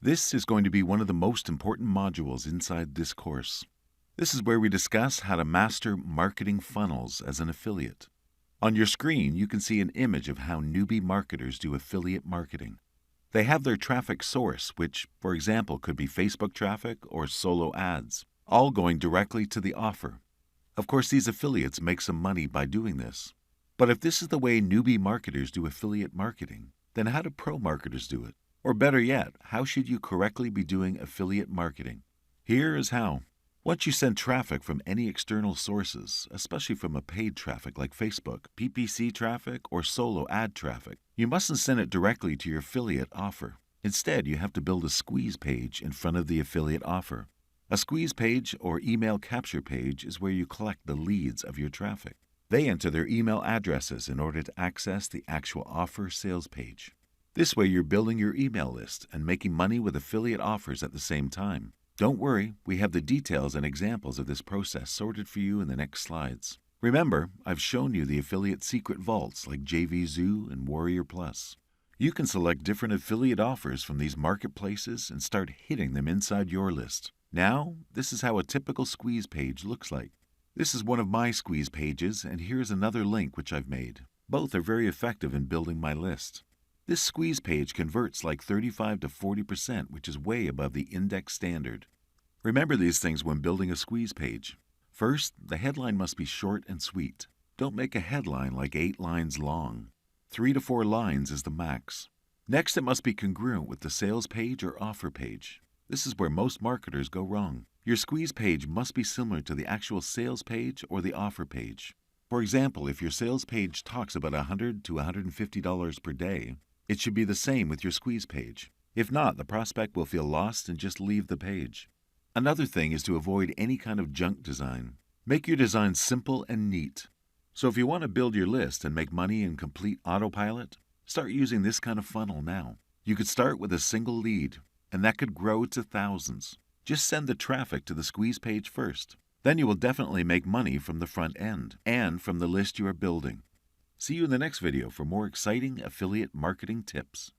This is going to be one of the most important modules inside this course. This is where we discuss how to master marketing funnels as an affiliate. On your screen, you can see an image of how newbie marketers do affiliate marketing. They have their traffic source, which, for example, could be Facebook traffic or solo ads, all going directly to the offer. Of course, these affiliates make some money by doing this. But if this is the way newbie marketers do affiliate marketing, then how do pro marketers do it? Or better yet, how should you correctly be doing affiliate marketing? Here is how. Once you send traffic from any external sources, especially from a paid traffic like Facebook, PPC traffic, or solo ad traffic, you mustn't send it directly to your affiliate offer. Instead, you have to build a squeeze page in front of the affiliate offer. A squeeze page or email capture page is where you collect the leads of your traffic. They enter their email addresses in order to access the actual offer sales page. This way, you're building your email list and making money with affiliate offers at the same time. Don't worry, we have the details and examples of this process sorted for you in the next slides. Remember, I've shown you the affiliate secret vaults like JVZoo and Warrior Plus. You can select different affiliate offers from these marketplaces and start hitting them inside your list. Now, this is how a typical squeeze page looks like. This is one of my squeeze pages, and here's another link which I've made. Both are very effective in building my list. This squeeze page converts like 35 to 40%, which is way above the index standard. Remember these things when building a squeeze page. First, the headline must be short and sweet. Don't make a headline like 8 lines long. 3 to 4 lines is the max. Next, it must be congruent with the sales page or offer page. This is where most marketers go wrong. Your squeeze page must be similar to the actual sales page or the offer page. For example, if your sales page talks about $100 to $150 per day, it should be the same with your squeeze page. If not, the prospect will feel lost and just leave the page. Another thing is to avoid any kind of junk design. Make your design simple and neat. So if you want to build your list and make money in complete autopilot, start using this kind of funnel now. You could start with a single lead, and that could grow to thousands. Just send the traffic to the squeeze page first. Then you will definitely make money from the front end and from the list you are building. See you in the next video for more exciting affiliate marketing tips.